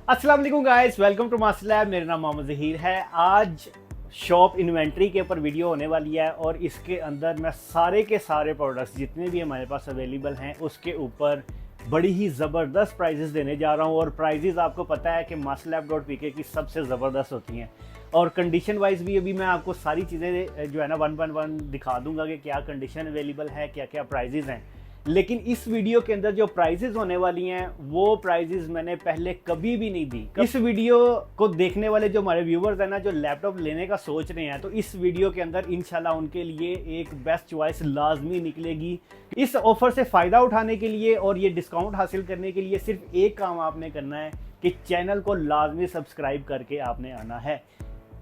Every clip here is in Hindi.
अस्सलाम वालेकुम guys, welcome to master lab. मेरा नाम मोहम्मद ज़हीर है। आज शॉप इन्वेंट्री के ऊपर वीडियो होने वाली है और इसके अंदर मैं सारे के सारे प्रोडक्ट्स जितने भी हमारे पास अवेलेबल हैं उसके ऊपर बड़ी ही ज़बरदस्त प्राइजेस देने जा रहा हूं। और प्राइजेस आपको पता है कि masterlab.pk की सबसे ज़बरदस्त होती हैं और कंडीशन वाइज भी अभी मैं आपको सारी चीज़ें जो है ना 1 दिखा दूंगा कि क्या कंडीशन अवेलेबल है, क्या क्या प्राइजेस हैं। लेकिन इस वीडियो के अंदर जो प्राइजेस होने वाली हैं वो प्राइजेस मैंने पहले कभी भी नहीं दी। इस वीडियो को देखने वाले जो हमारे व्यूवर्स हैं ना, जो लैपटॉप लेने का सोच रहे हैं, तो इस वीडियो के अंदर इंशाल्लाह उनके लिए एक बेस्ट चॉइस लाजमी निकलेगी। इस ऑफर से फ़ायदा उठाने के लिए और ये डिस्काउंट हासिल करने के लिए सिर्फ एक काम आपने करना है कि चैनल को लाजमी सब्सक्राइब करके आपने आना है।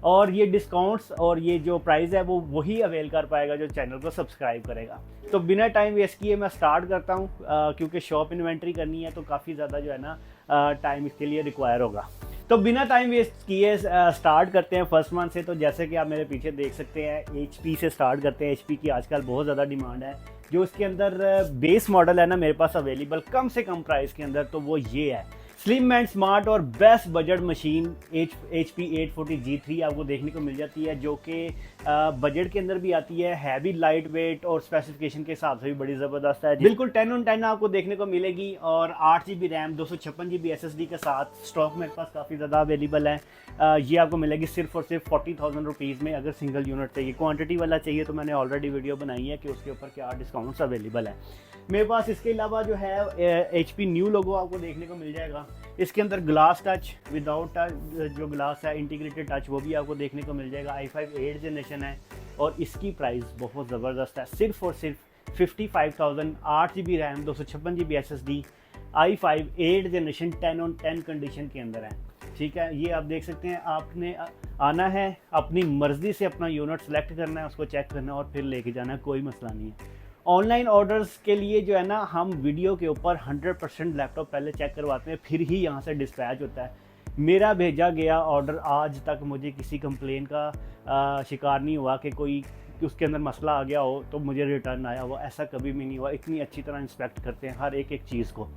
और ये डिस्काउंट्स और ये जो प्राइस है वो वही अवेल कर पाएगा जो चैनल को सब्सक्राइब करेगा। तो बिना टाइम वेस्ट किए मैं स्टार्ट करता हूँ, क्योंकि शॉप इन्वेंट्री करनी है तो काफ़ी ज़्यादा जो है ना टाइम इसके लिए रिक्वायर होगा। तो बिना टाइम वेस्ट किए स्टार्ट करते हैं फर्स्ट वन से। तो जैसे कि आप मेरे पीछे देख सकते हैं, HP से स्टार्ट करते हैं। HP की आजकल बहुत ज़्यादा डिमांड है। जो इसके अंदर बेस मॉडल है ना मेरे पास अवेलेबल कम से कम प्राइस के अंदर, तो वो ये है स्लिम एंड स्मार्ट और best budget machine HP 840G3 आपको देखने को मिल जाती है, जो कि बजट के अंदर भी आती है भी लाइट वेट और स्पेसिफिकेशन के हिसाब से भी बड़ी ज़बरदस्त है। बिल्कुल 10/10 आपको देखने को मिलेगी और 8GB रैम 256GB SSD के साथ स्टॉक मेरे पास काफ़ी ज़्यादा अवेलेबल है। ये आपको मिलेगी सिर्फ और सिर्फ 40,000 रुपीज़ में। अगर सिंगल यूनिट चाहिए, क्वान्टिटी वाला चाहिए तो मैंने ऑलरेडी वीडियो बनाई है कि उसके ऊपर क्या डिस्काउंट्स अवेलेबल है मेरे पास। इसके अलावा जो है HP न्यू लोगो आपको देखने को मिल जाएगा। इसके अंदर ग्लास टच, विदाउट टच जो ग्लास है, इंटीग्रेटेड टच, वो भी आपको देखने को मिल जाएगा। i5 8th जनरेशन है और इसकी प्राइस बहुत ज़बरदस्त है, सिर्फ और सिर्फ 55,000, 8GB RAM 256GB SSD, i5 8th generation 10/10 condition के अंदर है। ठीक है, ये आप देख सकते हैं। आपने आना है, अपनी मर्ज़ी से अपना यूनिट सेलेक्ट करना है, उसको चेक करना है और फिर लेके जाना है, कोई मसला नहीं है। ऑनलाइन ऑर्डर्स के लिए जो है ना, हम वीडियो के ऊपर 100% लैपटॉप पहले चेक करवाते हैं, फिर ही यहाँ से डिस्पैच होता है। मेरा भेजा गया ऑर्डर आज तक मुझे किसी कंप्लेन का शिकार नहीं हुआ कि कोई उसके अंदर मसला आ गया हो तो मुझे रिटर्न आया हो, ऐसा कभी भी नहीं हुआ। इतनी अच्छी तरह इंस्पेक्ट करते हैं हर एक चीज़ को,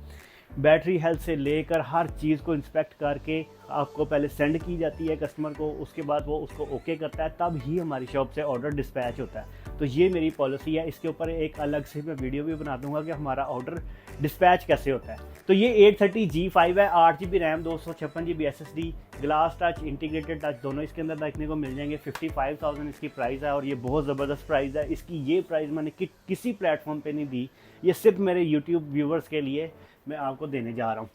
बैटरी हेल्थ से लेकर हर चीज़ को इंस्पेक्ट करके आपको पहले सेंड की जाती है कस्टमर को, उसके बाद वो उसको ओके करता है, तब ही हमारी शॉप से ऑर्डर डिस्पैच होता है। तो ये मेरी पॉलिसी है। इसके ऊपर एक अलग से मैं वीडियो भी बना दूंगा कि हमारा ऑर्डर डिस्पैच कैसे होता है। तो ये 830G5 है, 8GB RAM 256GB SSD, glass touch, integrated touch दोनों इसके अंदर देखने को मिल जाएंगे। 55,000 इसकी प्राइस है और ये बहुत ज़बरदस्त प्राइस है। इसकी ये प्राइस मैंने किसी प्लेटफॉर्म पे नहीं दी, ये सिर्फ मेरे यूट्यूब व्यूवर्स के लिए मैं आपको देने जा रहा हूँ।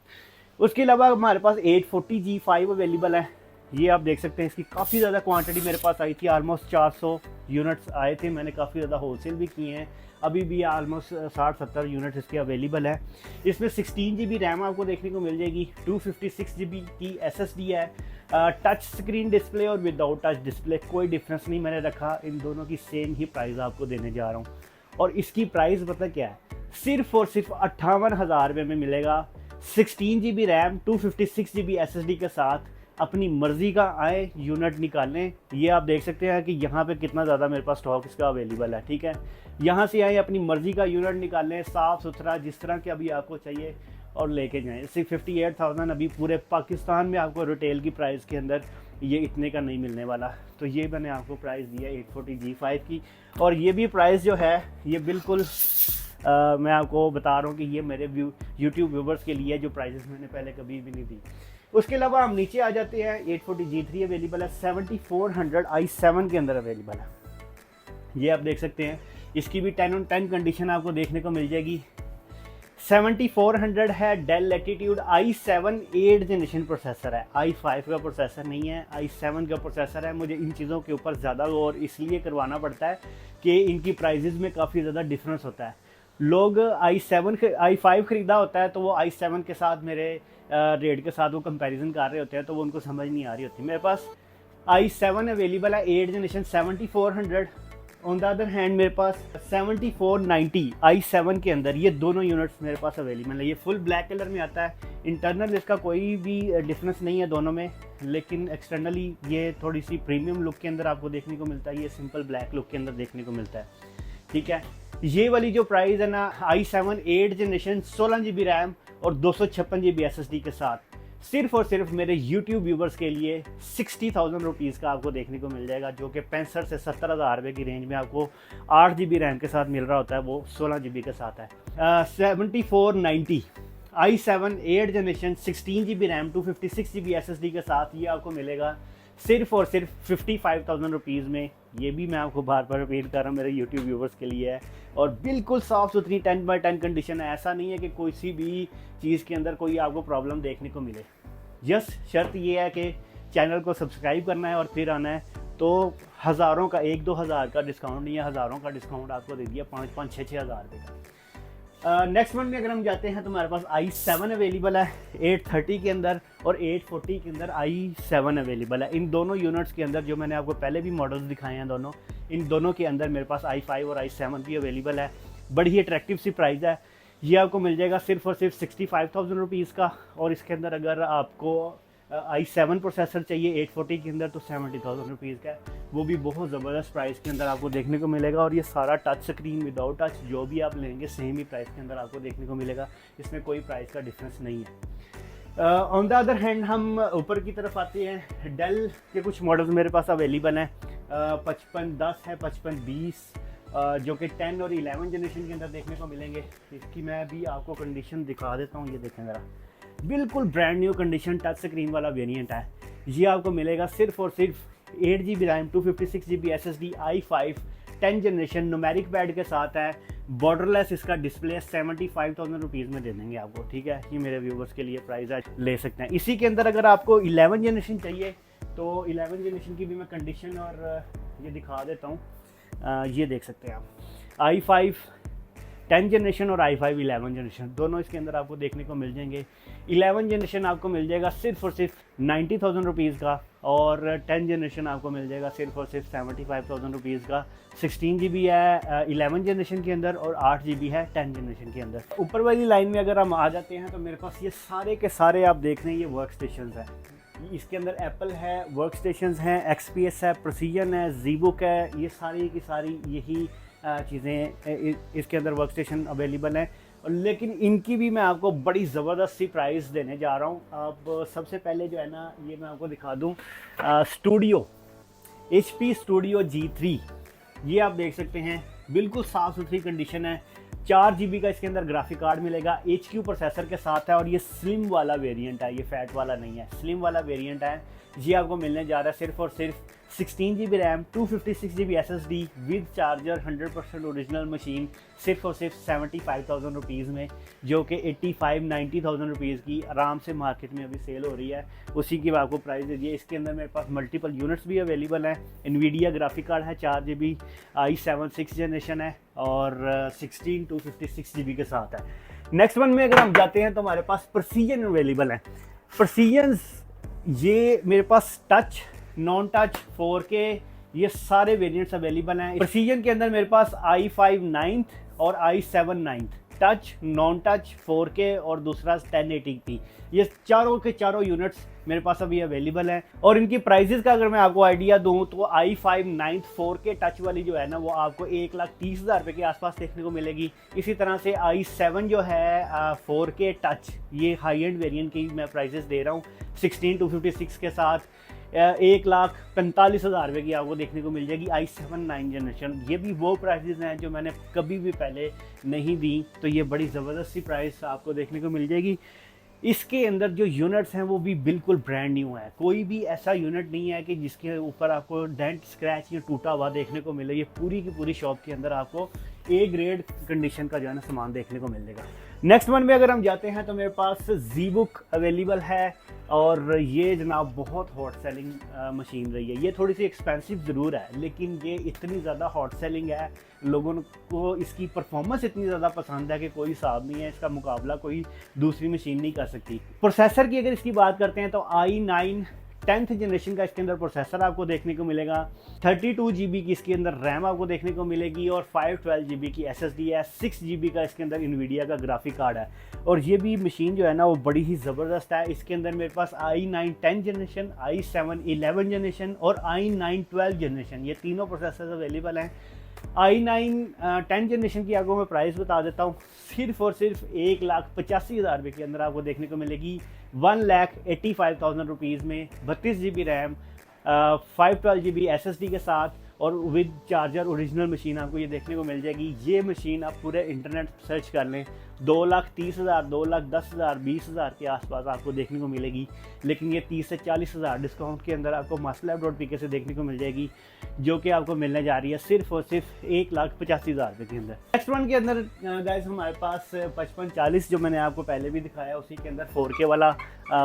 उसके अलावा हमारे पास 840G5 अवेलेबल है। ये आप देख सकते हैं, इसकी काफ़ी ज़्यादा क्वांटिटी मेरे पास आई थी, ऑलमोस्ट 400 यूनिट्स आए थे। मैंने काफ़ी ज़्यादा होलसेल भी किए हैं, अभी भी ऑलमोस्ट 60-70 यूनिट्स इसके अवेलेबल है। इसमें 16GB रैम आपको देखने को मिल जाएगी, 256GB की SSD है, टच स्क्रीन डिस्प्ले और विदाउट टच डिस्प्ले, कोई डिफरेंस नहीं मैंने रखा। इन दोनों की सेम ही प्राइस आपको देने जा रहा हूँ और इसकी प्राइस पता क्या है, सिर्फ और सिर्फ 58,000 रुपये में मिलेगा। 16GB रैम 256GB SSD के साथ अपनी मर्ज़ी का आए यूनिट निकालें। ये आप देख सकते हैं कि यहाँ पे कितना ज़्यादा मेरे पास स्टॉक इसका अवेलेबल है। ठीक है, यहाँ से आए, अपनी मर्ज़ी का यूनिट निकालें, साफ़ सुथरा जिस तरह के अभी आपको चाहिए और लेके जाएँ। 58,000 अभी पूरे पाकिस्तान में आपको रिटेल की प्राइस के अंदर ये इतने का नहीं मिलने वाला। तो ये मैंने आपको प्राइस दी है 840G5 की। और ये भी प्राइस जो है ये बिल्कुल मैं आपको बता रहा हूँ कि ये मेरे यूट्यूब व्यूवर्स के लिए जो प्राइसेस मैंने पहले कभी भी नहीं दी। उसके अलावा हम नीचे आ जाते हैं, 840G3 अवेलेबल है, 7400 i7 के अंदर अवेलेबल है। ये आप देख सकते हैं, इसकी भी 10/10 कंडीशन आपको देखने को मिल जाएगी। 7400 है, del latitude i7 8th generation processor है, i5 का प्रोसेसर नहीं है, i7 का प्रोसेसर है। मुझे इन चीज़ों के ऊपर ज़्यादा गौर इसलिए करवाना पड़ता है कि इनकी प्राइजेज़ में काफ़ी ज़्यादा डिफरेंस होता है। लोग i5 ख़रीदा होता है तो वो i7 के साथ मेरे रेट के साथ वो कंपैरिजन कर रहे होते हैं, तो वो उनको समझ नहीं आ रही होती। मेरे पास i7 अवेलेबल है 8th generation 7400। On the other hand मेरे पास 7490 i7 के अंदर ये दोनों यूनिट्स मेरे पास अवेलेबल है। ये फुल ब्लैक कलर में आता है। इंटरनल इसका कोई भी डिफरेंस नहीं है दोनों में, लेकिन एक्सटर्नली ये थोड़ी सी प्रीमियम लुक के अंदर आपको देखने को मिलता है, ये सिंपल ब्लैक लुक के अंदर देखने को मिलता है। ठीक है, ये वाली जो प्राइस है ना, i7 8th generation 16GB RAM और 256GB SSD के साथ सिर्फ और सिर्फ मेरे YouTube व्यूवर्स के लिए 60,000 रुपीज़ का आपको देखने को मिल जाएगा, जो कि 65 से 70,000 रुपये की रेंज में आपको 8 GB रैम के साथ मिल रहा होता है, वो 16 GB के साथ है। 7490 i7 8 generation 16 GB RAM 256 GB SSD के साथ ये आपको मिलेगा सिर्फ और सिर्फ 55,000 रुपीज़ में। ये भी मैं आपको बार बार रिपीट कर रहा हूँ, मेरे YouTube व्यूवर्स के लिए है और बिल्कुल साफ़ सुथरी 10x10 कंडीशन है। ऐसा नहीं है कि कोई सी भी चीज़ के अंदर कोई आपको प्रॉब्लम देखने को मिले। यस, शर्त ये है कि चैनल को सब्सक्राइब करना है और फिर आना है, तो हज़ारों का 1-2 हज़ार का डिस्काउंट नहीं है, हज़ारों का डिस्काउंट आपको दे दिया 5-6 हज़ार रुपये का। नेक्स्ट वन में अगर हम जाते हैं तो हमारे पास i7 अवेलेबल है 830 के अंदर और 840 के अंदर i7 अवेलेबल है। इन दोनों यूनिट्स के अंदर जो मैंने आपको पहले भी मॉडल्स दिखाए हैं दोनों, इन दोनों के अंदर मेरे पास i5 और i7 भी अवेलेबल है। बड़ी ही अट्रैक्टिव सी प्राइस है। ये आपको मिल जाएगा सिर्फ और सिर्फ 65,000 रुपीज़ का। और इसके अंदर अगर आपको i7 प्रोसेसर चाहिए 840 के अंदर तो 70,000 रुपीज़ का है, वो भी बहुत ज़बरदस्त प्राइस के अंदर आपको देखने को मिलेगा। और ये सारा टच स्क्रीन विदाउट टच जो भी आप लेंगे सेम ही प्राइस के अंदर आपको देखने को मिलेगा, इसमें कोई प्राइस का डिफरेंस नहीं है। ऑन द अदर हैंड हम ऊपर की तरफ आते हैं। डेल के कुछ मॉडल्स मेरे पास अवेलेबल हैं। 5510 है, 5520 जो कि 10 और 11 जनरेशन के अंदर देखने को मिलेंगे। इसकी मैं भी आपको कंडीशन दिखा देता हूँ, ये देखें ज़रा, बिल्कुल brand new condition touch screen वाला वेरिएंट है। ये आपको मिलेगा सिर्फ और सिर्फ 8 GB RAM 256 GB SSD i5 10 generation numeric pad के साथ है। बॉर्डरलेस इसका डिस्प्ले 75,000 रुपीज़ में दे देंगे आपको, ठीक है। ये मेरे व्यूवर्स के लिए प्राइस है, ले सकते हैं। इसी के अंदर अगर आपको 11 जनरेशन चाहिए तो 11 जनरेशन की भी मैं कंडीशन और ये दिखा देता हूँ। ये देख सकते हैं आप, i5 10 जनरेशन और i5 11 जनरेशन दोनों इसके अंदर आपको देखने को मिल जाएंगे। 11 जनरेशन आपको मिल जाएगा सिर्फ और सिर्फ 90,000 रुपीज़ का और 10 जनरेशन आपको मिल जाएगा सिर्फ और सिर्फ 75,000 रुपीज़ का। 16 GB है 11 जनरेशन के अंदर और 8 GB है 10 जनरेशन के अंदर। ऊपर वाली लाइन में अगर हम आ जाते हैं तो मेरे पास ये सारे के सारे आप देख रहे हैं, ये वर्क स्टेशन है। इसके अंदर एप्पल है, वर्क स्टेशन हैं, XPS है, प्रेसिजन है, ZBook है, ये सारी की सारी यही चीज़ें इसके अंदर वर्क स्टेशन अवेलेबल हैं। लेकिन इनकी भी मैं आपको बड़ी ज़बरदस्त सी प्राइस देने जा रहा हूँ। अब सबसे पहले जो है ना, ये मैं आपको दिखा दूँ स्टूडियो HP स्टूडियो G3, ये आप देख सकते हैं, बिल्कुल साफ़ सुथरी कंडीशन है। 4 GB का इसके अंदर ग्राफिक कार्ड मिलेगा, HQ प्रोसेसर के साथ है और ये स्लिम वाला वेरिएंट है, ये फैट वाला नहीं है, स्लिम वाला वेरिएंट है। ये आपको मिलने जा रहा है सिर्फ और सिर्फ 16 GB RAM 256 GB SSD with charger 100% original machine, सिर्फ और सिर्फ 75,000 रुपीज़ में, जो कि 85-90,000 रुपीज़ की आराम से मार्केट में अभी सेल हो रही है। उसी की आपको प्राइस दे दिए। इसके अंदर मेरे पास मल्टीपल यूनिट्स भी अवेलेबल हैं। NVIDIA ग्राफिक कार्ड है 4 GB, i7 6 जनरेशन है और 16 256 GB के साथ है। नेक्स्ट वन में अगर हम जाते हैं तो हमारे पास प्रेसिजन अवेलेबल है। प्रेसिजन ये मेरे पास टच, नॉन टच, 4K, ये सारे वेरिएंट्स अवेलेबल हैं। प्रेसिजन के अंदर मेरे पास i5 9th और i7 9th, touch, non touch, 4K और दूसरा 1080p, ये चारों के चारों यूनिट्स मेरे पास अभी अवेलेबल हैं। और इनकी प्राइजेस का अगर मैं आपको आइडिया दूं तो i5 9th 4K टच वाली जो है ना, वो आपको 1,30,000 रुपये के आसपास देखने को मिलेगी। इसी तरह से i7 जो है 4K टच, ये हाई एंड वेरिएंट की मैं प्राइजेस दे रहा हूँ 16 256 के साथ 1,45,000 रुपये की आपको देखने को मिल जाएगी i7 9 जनरेशन। ये भी वो प्राइसेस हैं जो मैंने कभी भी पहले नहीं दी, तो ये बड़ी ज़बरदस्त सी प्राइस आपको देखने को मिल जाएगी। इसके अंदर जो यूनिट्स हैं वो भी बिल्कुल ब्रांड न्यू है। कोई भी ऐसा यूनिट नहीं है कि जिसके ऊपर आपको डेंट, स्क्रैच या टूटा हुआ देखने को मिले। ये पूरी की पूरी शॉप के अंदर आपको A ग्रेड कंडीशन का जो है ना सामान देखने को मिल जाएगा। नेक्स्ट वन में अगर हम जाते हैं तो मेरे पास ZBook अवेलेबल है और ये जनाब बहुत हॉट सेलिंग मशीन रही है। ये थोड़ी सी एक्सपेंसिव ज़रूर है, लेकिन ये इतनी ज़्यादा हॉट सेलिंग है, लोगों को इसकी परफॉर्मेंस इतनी ज़्यादा पसंद है कि कोई हिसाब नहीं है, इसका मुकाबला कोई दूसरी मशीन नहीं कर सकती। प्रोसेसर की अगर इसकी बात करते हैं तो i9 10th जनरेशन का इसके अंदर प्रोसेसर आपको देखने को मिलेगा। 32 GB की इसके अंदर रैम आपको देखने को मिलेगी और 512 GB की SSD है। 6 GB का इसके अंदर NVIDIA का ग्राफिक कार्ड है और ये भी मशीन जो है ना वो बड़ी ही ज़बरदस्त है। इसके अंदर मेरे पास i9 10 जनरेशन, i7 11 जनरेशन और i9 12 जनरेशन, ये तीनों प्रोसेसर अवेलेबल हैं। i9 10 जनरेशन की आपको मैं प्राइस बता देता हूँ, सिर्फ और सिर्फ 1,85,000 रुपये के अंदर आपको देखने को मिलेगी 1,85,000 रुपीज़ में 32 GB रैम, 512 GB SSD के साथ और विद चार्जर ओरिजिनल मशीन आपको ये देखने को मिल जाएगी। ये मशीन आप पूरे इंटरनेट सर्च कर लें 2,30,000, 2,10,000, 20,000 के आसपास आपको देखने को मिलेगी, लेकिन ये 30 से 40,000 डिस्काउंट के अंदर आपको masterlab.pk से देखने को मिल जाएगी, जो कि आपको मिलने जा रही है सिर्फ और सिर्फ 1,85,000 रुपये के अंदर। नेक्स्ट वन के अंदर गाइस हमारे पास 5540 जो मैंने आपको पहले भी दिखाया, उसी के अंदर 4K वाला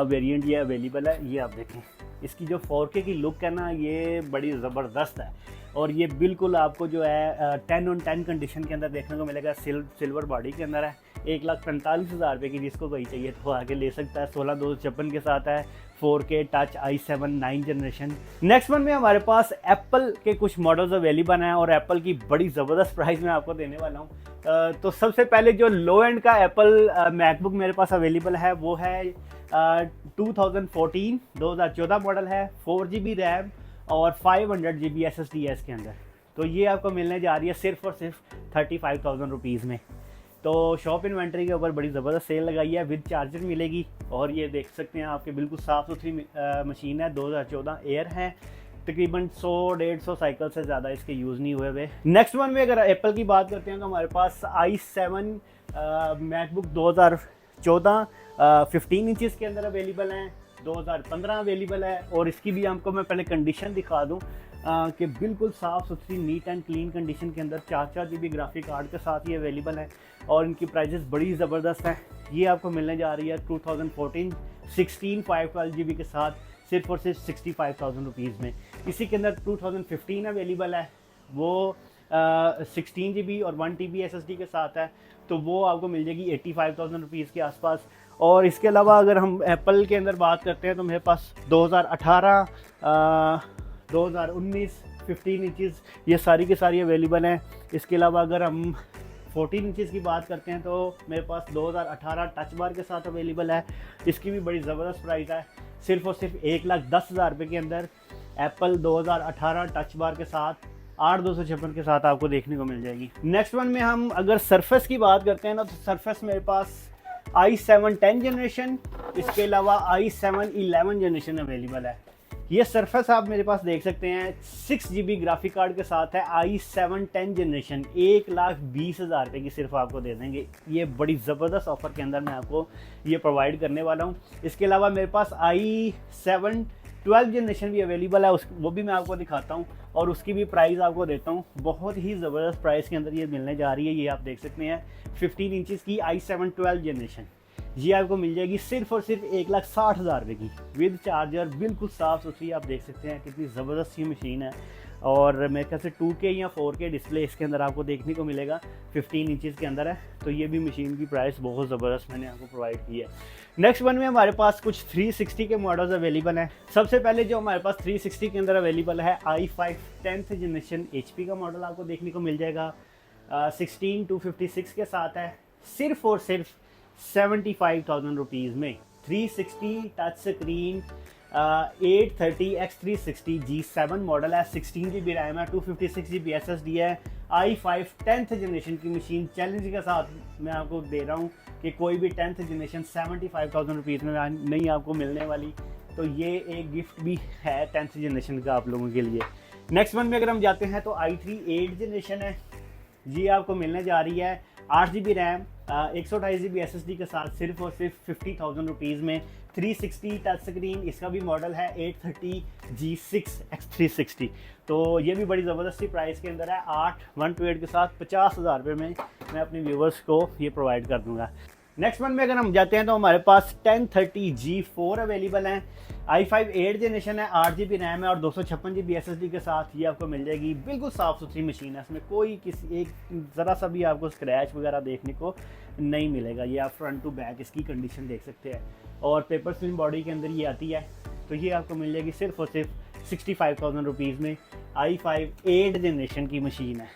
वेरिएंट ये अवेलेबल है। ये आप देखें, इसकी जो 4K की लुक है ना, ये बड़ी ज़बरदस्त है और ये बिल्कुल आपको जो है 10/10 कंडीशन के अंदर देखने को मिलेगा। सिल्वर बॉडी के अंदर है। 1,45,000 रुपये की जिसको कोई चाहिए तो आगे ले सकता है। 16,256 के साथ है, 4K touch i7 9 generation. Next one में हमारे पास एप्पल के कुछ मॉडल्स अवेलेबल हैं और एप्पल की बड़ी ज़बरदस्त प्राइस मैं आपको देने वाला हूँ। तो सबसे पहले जो लो एंड का एप्पल मैकबुक मेरे पास अवेलेबल है वो है 2014 मॉडल है, 4GB रैम और 500 GB SSD है इसके अंदर। तो ये आपको मिलने जा रही है सिर्फ और सिर्फ 35,000 रुपीज़ में। तो शॉप इन्वेंट्री के ऊपर बड़ी ज़बरदस्त सेल लगाई है, विद चार्जर मिलेगी और ये देख सकते हैं आपके बिल्कुल साफ़ सुथरी मशीन है। 2014 एयर है, तकरीबन 100-150 साइकिल से ज़्यादा इसके यूज़ नहीं हुए हुए। नेक्स्ट वन में अगर एप्पल की बात करते हैं तो हमारे पास i7 मैकबुक 2014 15 इंचज़ के अंदर अवेलेबल हैं, 2015 अवेलेबल है। और इसकी भी आपको मैं पहले कंडीशन दिखा दूं कि बिल्कुल साफ़ सुथरी नीट एंड क्लीन कंडीशन के अंदर 4 GB ग्राफिक कार्ड के साथ ये अवेलेबल है और इनकी प्राइजेस बड़ी ज़बरदस्त हैं। ये आपको मिलने जा रही है 2014 16 512 GB के साथ सिर्फ और सिर्फ 65,000 रुपीज़ में। इसी के अंदर 2015 अवेलेबल है, वो 16 GB और 1 TB SSD के साथ है, तो वो आपको मिल जाएगी 85,000 रुपीज़ के आसपास। और इसके अलावा अगर हम एप्पल के अंदर बात करते हैं तो मेरे पास 2018 2019 15 इंचज़ ये सारी की सारी अवेलेबल हैं। इसके अलावा अगर हम 14 इंचज़ की बात करते हैं तो मेरे पास 2018 टच बार के साथ अवेलेबल है। इसकी भी बड़ी ज़बरदस्त प्राइस है, सिर्फ और सिर्फ 1,10,000 रुपये के अंदर एप्पल 2018 टच बार के साथ 8,256 के साथ आपको देखने को मिल जाएगी। नेक्स्ट वन में हम अगर सरफेस की बात करते हैं ना, तो सरफेस मेरे पास i7 10 जनरेशन, इसके अलावा i7 11 जनरेशन अवेलेबल है। ये सरफेस आप मेरे पास देख सकते हैं 6 GB ग्राफिक कार्ड के साथ है, i7 10 जनरेशन 1,20,000 रुपये की सिर्फ आपको दे देंगे। ये बड़ी ज़बरदस्त ऑफ़र के अंदर मैं आपको ये प्रोवाइड करने वाला हूँ। इसके अलावा मेरे पास i7 12 जनरेशन भी अवेलेबल है, वो भी मैं आपको दिखाता हूँ और उसकी भी प्राइस आपको देता हूँ। बहुत ही ज़बरदस्त प्राइस के अंदर ये मिलने जा रही है। ये आप देख सकते हैं 15 इंचज़ की i7 12 जनरेशन, ये आपको मिल जाएगी सिर्फ और सिर्फ 1,60,000 रुपये की विद चार्जर, बिल्कुल साफ़ सुथरी। आप देख सकते हैं कितनी ज़बरदस्त ये मशीन है और मेरे ख्याल से 2K या 4K डिस्प्ले इसके अंदर आपको देखने को मिलेगा, 15 इंचज़ के अंदर है। तो ये भी मशीन की प्राइस बहुत ज़बरदस्त मैंने आपको प्रोवाइड की है। नेक्स्ट वन में हमारे पास कुछ 360 के मॉडल्स अवेलेबल हैं। सबसे पहले जो हमारे पास 360 के अंदर अवेलेबल है i5 10th जनरेशन HP का मॉडल आपको देखने को मिल जाएगा, 16,256 के साथ है, सिर्फ और सिर्फ 75,000 रुपीज़ में। 360 touch screen 830x360 G7 model है, 16 GB रैम है, 256 GB SSD है, i5 10th जनरेशन की मशीन चैलेंज के साथ मैं आपको दे रहा हूँ कि कोई भी 10th जनरेशन 75,000 रुपीज़ में नहीं आपको मिलने वाली। तो ये एक गिफ्ट भी है 10th जनरेशन का आप लोगों के लिए। नेक्स्ट वन में अगर हम जाते हैं तो i3 8 जनरेशन है, ये आपको मिलने जा रही है 8 GB रैम 128 GB SSD के साथ सिर्फ और सिर्फ 50,000 रुपीज़ में। 360 टच स्क्रीन इसका भी मॉडल है 830 G6X360। तो ये भी बड़ी ज़बरदस्ती प्राइस के अंदर है, 8/128 के साथ 50,000 रुपये में मैं अपने व्यूवर्स को ये प्रोवाइड कर दूँगा। नेक्स्ट वन में अगर हम जाते हैं तो हमारे पास 1030 G4 अवेलेबल हैं, i5 8 जनरेशन है, 8 GB रैम है और 256 GB SSD के साथ ये आपको मिल जाएगी। बिल्कुल साफ़ सुथरी मशीन है, इसमें कोई किसी एक ज़रा सा भी आपको स्क्रैच वगैरह देखने को नहीं मिलेगा। ये आप फ्रंट टू बैक इसकी कंडीशन देख सकते हैं और पेपर स्लिम बॉडी के अंदर ये आती है। तो ये आपको मिल जाएगी सिर्फ और सिर्फ 65,000 रुपीज़ में, i5 8 जनरेशन की मशीन है।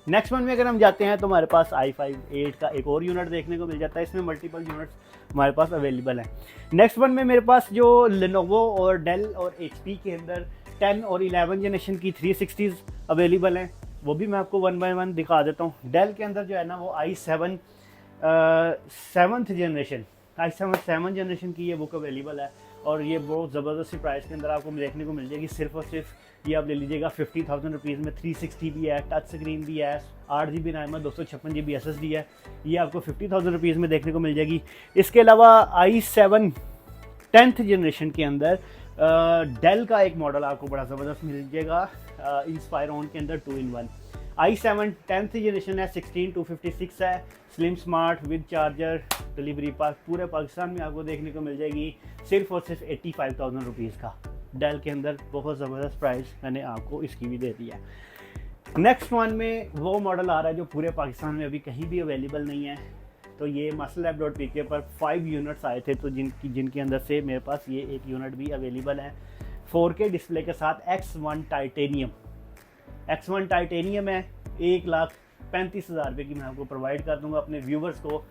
नेक्स्ट वन में अगर हम जाते हैं तो हमारे पास i5 8 का एक और यूनिट देखने को मिल जाता है, इसमें मल्टीपल यूनिट्स हमारे पास अवेलेबल हैं। नेक्स्ट वन में मेरे पास जो लेनोवो और डेल और HP के अंदर 10 और 11 जनरेशन की 360s अवेलेबल हैं, वो भी मैं आपको वन बाय वन दिखा देता हूँ। डेल के अंदर जो है ना वो i7 सेवन जनरेशन की ये बुक अवेलेबल है, और ये बहुत ज़बरदस्त प्राइस के अंदर आपको देखने को मिल जाएगी। सिर्फ और सिर्फ ये आप ले लीजिएगा 50,000 रुपीज़ में। 360 भी है, टच स्क्रीन भी है, 8GB रैम है, 256 GB SSD है। ये आपको 50,000 रुपीज़ में देखने को मिल जाएगी। इसके अलावा i7 10th जनरेशन के अंदर डेल का एक मॉडल आपको बड़ा ज़बरदस्त मिल जाएगा, इंस्पायरॉन के अंदर 2-in-1। i7 10th जनरेशन है, 16256 है, slim smart with charger, delivery पास पूरे पाकिस्तान में आपको देखने को मिल जाएगी सिर्फ और सिर्फ 85,000 रुपीज़ का। डेल के अंदर बहुत ज़बरदस्त प्राइस मैंने आपको इसकी भी दे दी है। नेक्स्ट वन में वो मॉडल आ रहा है जो पूरे पाकिस्तान में अभी कहीं भी अवेलेबल नहीं है। तो ये masterlab.pk पर 5 यूनिट्स आए थे, तो जिनके अंदर से मेरे पास ये एक यूनिट भी अवेलेबल है 4K डिस्प्ले के साथ। X1 टाइटेनियम है, 1,35,000 रुपये की मैं आपको प्रोवाइड कर दूंगा अपने व्यूवर्स को।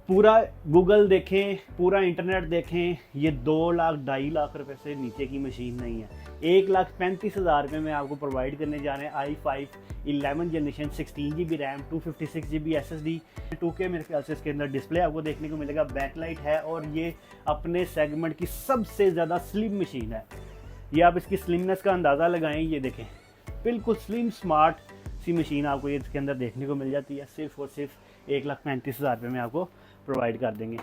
पूरा गूगल देखें, पूरा इंटरनेट देखें, ये 2 लाख 2.5 लाख रुपए से नीचे की मशीन नहीं है। 1,35,000 रुपये में आपको प्रोवाइड करने जा रहे हैं i5 11 generation, 16GB RAM, 256GB SSD, 2K मेरे ख्याल से इसके अंदर डिस्प्ले आपको देखने को मिलेगा, बैकलाइट है, और ये अपने सेगमेंट की सबसे ज़्यादा स्लिम मशीन है। ये आप इसकी स्लिमनेस का अंदाज़ा लगाएं, ये देखें बिल्कुल स्लिम स्मार्ट सी मशीन आपको ये इसके अंदर देखने को मिल जाती है। सिर्फ और सिर्फ 1,35,000 रुपये में आपको प्रोवाइड कर देंगे।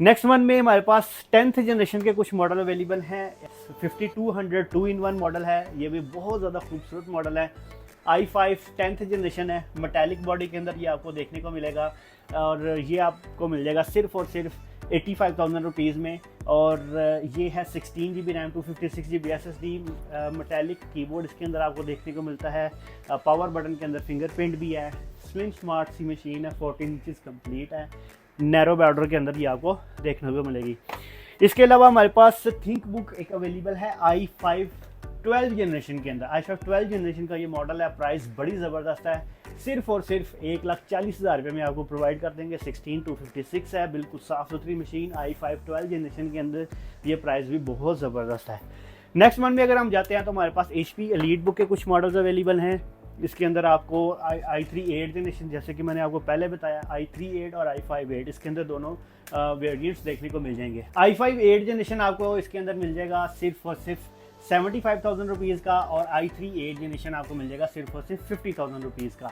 नेक्स्ट वन में हमारे पास 10th जनरेशन के कुछ मॉडल अवेलेबल हैं। 5200 2-in-1 मॉडल है, ये भी बहुत ज़्यादा खूबसूरत मॉडल है। i5 10th जनरेशन है, मेटालिक बॉडी के अंदर ये आपको देखने को मिलेगा, और ये आपको मिल जाएगा सिर्फ और सिर्फ 85,000 रुपीज़ में। और ये है 16GB RAM, 256GB SSD, metallic keyboard इसके अंदर आपको देखने को मिलता है, पावर बटन के अंदर फिंगरप्रिंट भी है, स्लिम स्मार्ट सी मशीन है, 14 इंचज़ कंप्लीट है, नैरो बॉर्डर के अंदर ये आपको देखने को मिलेगी। इसके अलावा हमारे पास थिंक बुक एक अवेलेबल है i5 12 जनरेशन के अंदर। i5 12 जनरेशन का ये मॉडल है, प्राइस बड़ी ज़बरदस्त है, सिर्फ और सिर्फ 1,40,000 रुपये में आपको प्रोवाइड कर देंगे। 16256 है, बिल्कुल साफ़ सुथरी मशीन। i5 12 जनरेशन के अंदर ये प्राइस भी बहुत ज़बरदस्त है। नेक्स्ट मंथ में अगर हम जाते हैं तो हमारे पास HP एलीट बुक के कुछ मॉडल्स अवेलेबल हैं। इसके अंदर आपको i3 8 जनरेशन, जैसे कि मैंने आपको पहले बताया, i3 8 और i5 8 इसके अंदर दोनों वेरिएंट्स देखने को मिल जाएंगे। i5 8 जनरेशन आपको इसके अंदर मिल जाएगा सिर्फ और सिर्फ 75,000 रुपीज़ का, और i3 8 जनरेशन आपको मिल जाएगा सिर्फ और सिर्फ 50,000 रुपीज़ का।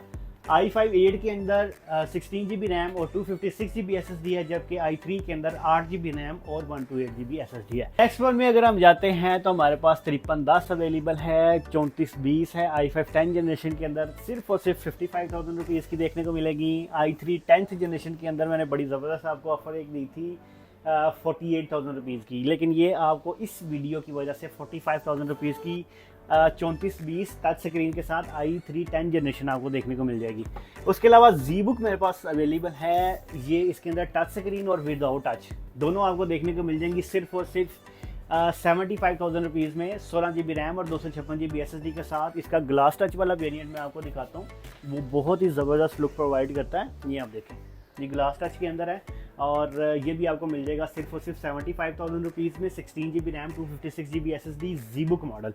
i5 8 के अंदर 16GB रैम और 256GB SSD है, जबकि i3 के अंदर 8GB रैम और 128GB SSD है। नेक्स्ट वन में अगर हम जाते हैं तो हमारे पास 5310 अवेलेबल है, 3420 है, i5 10 जनरेशन के अंदर सिर्फ और सिर्फ 55,000 रुपीज़ की देखने को मिलेगी। i3 10th जनरेशन के अंदर मैंने बड़ी ज़बरदस्त आपको ऑफर एक दी थी 48,000 रुपीज़ की, लेकिन ये आपको इस वीडियो की वजह से 45,000 रुपीज़ की 3420 टच स्क्रीन के साथ i3 10 जनरेशन आपको देखने को मिल जाएगी। उसके अलावा जी बुक मेरे पास अवेलेबल है, ये इसके अंदर टच स्क्रीन और विदाउट टच दोनों आपको देखने को मिल जाएंगी सिर्फ और सिर्फ 75,000 रुपीज़ में। 16GB रैम और 256GB SSD के साथ। इसका ग्लास टच वाला वेरिएंट मैं आपको दिखाता हूँ, वो बहुत ही ज़बरदस्त लुक प्रोवाइड करता है। ये आप देखें, ये ग्लास टच के अंदर है, और ये भी आपको मिल जाएगा सिर्फ और सिर्फ 75,000 रुपीज़ में। 16GB रैम 256GB SSD जी बुक मॉडल,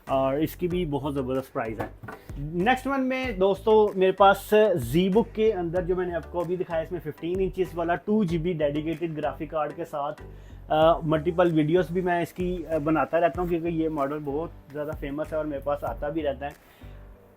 और इसकी भी बहुत ज़बरदस्त प्राइस है। नेक्स्ट वन में दोस्तों मेरे पास जी बुक के अंदर जो मैंने आपको अभी दिखाया, इसमें 15 इंचज़ वाला 2GB डेडिकेटेड ग्राफिक कार्ड के साथ मल्टीपल वीडियोस भी मैं इसकी बनाता रहता हूँ, क्योंकि ये मॉडल बहुत ज़्यादा फेमस है और मेरे पास आता भी रहता है।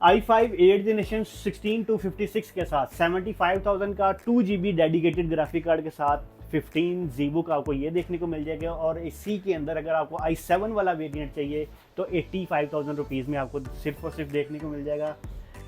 i5 8 जनरेशन 16256 के साथ 75,000 का 2GB डेडिकेटेड ग्राफिक कार्ड के साथ 15 जी बुक आपको ये देखने को मिल जाएगा। और इसी के अंदर अगर आपको i7 वाला वेरिएंट चाहिए तो 85,000 रुपीज़ में आपको सिर्फ और सिर्फ देखने को मिल जाएगा।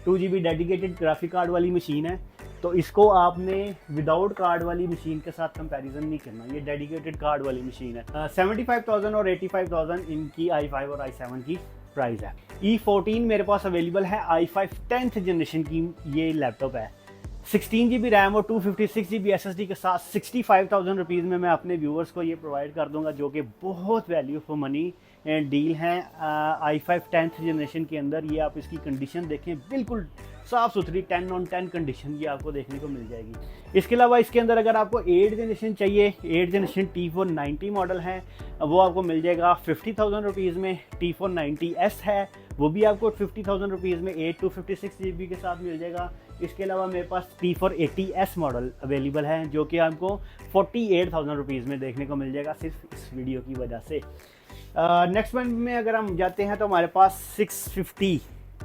2GB डेडिकेटेड ग्राफिक कार्ड वाली मशीन है, तो इसको आपने विदाउट कार्ड वाली मशीन के साथ कंपैरिजन नहीं करना, ये डेडिकेटेड कार्ड वाली मशीन है। 75,000 और 85,000 इनकी i5 और i7 की प्राइस है। E14 मेरे पास अवेलेबल है, i5 10th जनरेशन की ये लैपटॉप है। 16GB रैम और 256GB SSD के साथ 65,000 रुपीज़ में मैं अपने व्यूअर्स को ये प्रोवाइड कर दूंगा, जो कि बहुत वैल्यू फॉर मनी डील है। i5 10th जनरेशन के अंदर ये आप इसकी कंडीशन देखें, बिल्कुल साफ़ सुथरी 10 on 10 कंडीशन ये आपको देखने को मिल जाएगी। इसके अलावा इसके अंदर अगर आपको 8 जनरेशन चाहिए, 8 जनरेशन T490 मॉडल है, वो आपको मिल जाएगा 50,000 रुपीज़ में। T490S है, वो भी आपको 50,000 रुपीज़ में 8 256 GB के साथ मिल जाएगा। इसके अलावा मेरे पास T480S मॉडल अवेलेबल है जो कि आपको 48,000 रुपीज़ में देखने को मिल जाएगा सिर्फ इस वीडियो की वजह से। नेक्स्ट वन में अगर हम जाते हैं तो हमारे पास 650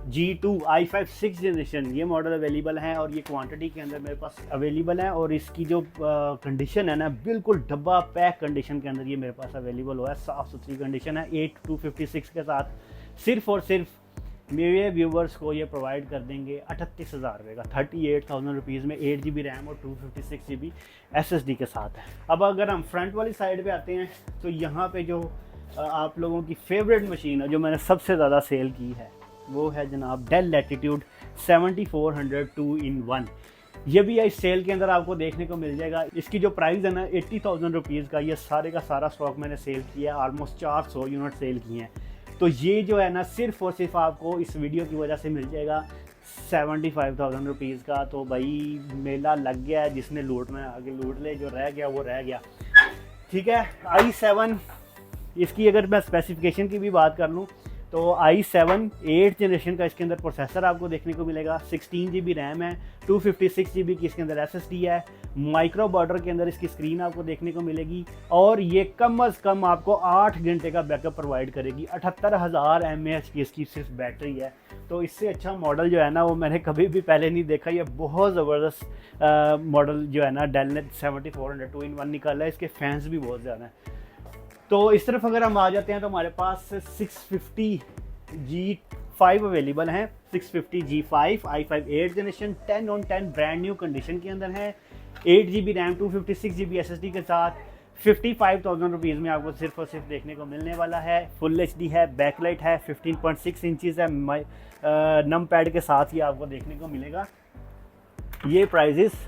G2 i5 6th जनरेशन ये मॉडल अवेलेबल हैं और ये क्वांटिटी के अंदर मेरे पास अवेलेबल है। और इसकी जो कंडीशन है ना, बिल्कुल डब्बा पैक कंडीशन के अंदर ये मेरे पास अवेलेबल हुआ है, साफ़ सुथरी कंडीशन है। 8 256 के साथ सिर्फ और सिर्फ मेरे व्यूवर्स को ये प्रोवाइड कर देंगे 38,000 रुपये का, 38,000 रुपीज़ में 8 GB रैम और 256 GB SSD के साथ है। अब अगर हम फ्रंट वाली साइड पे आते हैं तो यहाँ पे जो आप लोगों की फेवरेट मशीन है जो मैंने सबसे ज़्यादा सेल की है वो है जनाब डेल लैटिट्यूड 7400 2-in-1। ये भी इस सेल के अंदर आपको देखने को मिल जाएगा। इसकी जो प्राइस है ना 80,000 रुपीज़ का, ये सारे का सारा स्टॉक मैंने सेल किया है, ऑलमोस्ट 400 यूनिट सेल किए हैं। तो ये जो है ना सिर्फ और सिर्फ आपको इस वीडियो की वजह से मिल जाएगा 75,000 रुपीज़ का। तो भाई मेला लग गया है, जिसने लूटना है आगे लूट ले, जो रह गया वो रह गया। ठीक है, i7 इसकी अगर मैं स्पेसिफिकेशन की भी बात कर लूँ तो i7 8th जनरेशन का इसके अंदर प्रोसेसर आपको देखने को मिलेगा, 16 GB रैम है, 256 GB की इसके अंदर SSD है, माइक्रो बॉर्डर के अंदर इसकी स्क्रीन आपको देखने को मिलेगी और ये कम अज़ कम आपको 8 घंटे का बैकअप प्रोवाइड करेगी। 78,000 mAh की इसकी सिर्फ बैटरी है। तो इससे अच्छा मॉडल जो है ना वो मैंने कभी भी पहले नहीं देखा। ये बहुत ज़बरदस्त मॉडल जो है ना डेल ने 7400 2-in-1 निकाला है, इसके फैंस भी बहुत ज़्यादा हैं। तो इस तरफ अगर हम आ जाते हैं तो हमारे पास 650 G5 अवेलेबल हैं। 650 G5 i5 8th generation 10 on 10 brand new condition के अंदर है, 8 GB रैम 256 GB SSD के साथ 55,000 रुपीज़ में आपको सिर्फ और सिर्फ देखने को मिलने वाला है। फुल HD है, बैकलाइट है, 15.6 इंचज़ है, नम पैड के साथ ही आपको देखने को मिलेगा। ये प्राइजेस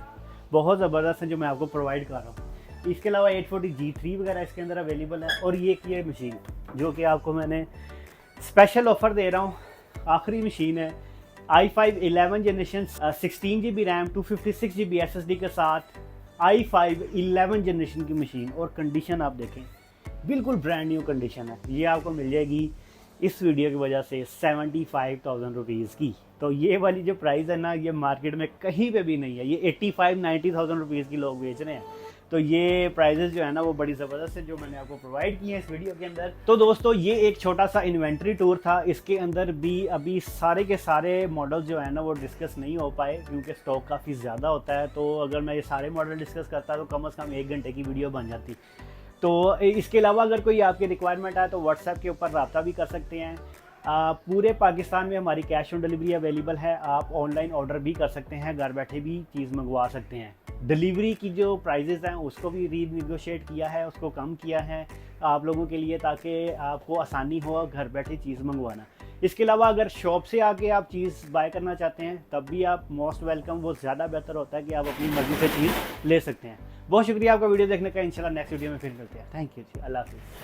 बहुत ज़बरदस्त हैं जो मैं आपको प्रोवाइड कर रहा हूँ। इसके अलावा 840 G3 वगैरह इसके अंदर अवेलेबल है। और ये मशीन जो कि आपको मैंने स्पेशल ऑफ़र दे रहा हूँ, आखिरी मशीन है i5 11 generation 16 GB RAM 256 GB SSD के साथ i5 11 जनरेशन की मशीन। और कंडीशन आप देखें बिल्कुल ब्रांड न्यू कंडीशन है। ये आपको मिल जाएगी इस वीडियो की वजह से 75,000 रुपीज़ की। तो ये वाली जो प्राइस है ना ये मार्केट में कहीं पे भी नहीं है, ये 85-90,000 रुपीज़ की लोग बेच रहे हैं। तो ये प्राइजेस जो है ना वो बड़ी ज़बरदस्त है जो मैंने आपको प्रोवाइड किए हैं इस वीडियो के अंदर। तो दोस्तों ये एक छोटा सा इन्वेंट्री टूर था। इसके अंदर भी अभी सारे के सारे मॉडल जो है ना वो डिस्कस नहीं हो पाए क्योंकि स्टॉक काफ़ी ज़्यादा होता है। तो अगर मैं ये सारे मॉडल डिस्कस करता तो कम से कम 1 घंटे की वीडियो बन जाती। तो इसके अलावा अगर कोई आपकी रिक्वायरमेंट है तो व्हाट्सएप के ऊपर रब्ता भी कर सकते हैं। पूरे पाकिस्तान में हमारी कैश ऑन डिलीवरी अवेलेबल है। आप ऑनलाइन ऑर्डर भी कर सकते हैं, घर बैठे भी चीज़ मंगवा सकते हैं। डिलीवरी की जो प्राइजेज़ हैं उसको भी रीनेगोशिएट किया है, उसको कम किया है आप लोगों के लिए ताकि आपको आसानी हो घर बैठे चीज़ मंगवाना। इसके अलावा अगर शॉप से आके आप चीज़ बाय करना चाहते हैं तब भी आप मोस्ट वेलकम, वो ज़्यादा बेहतर होता है कि आप अपनी मर्ज़ी से चीज़ ले सकते हैं। बहुत शुक्रिया आपका वीडियो देखने का। इंशाल्लाह नेक्स्ट वीडियो में फिर मिलते हैं। थैंक यू जी, अल्लाह हाफ़िज़।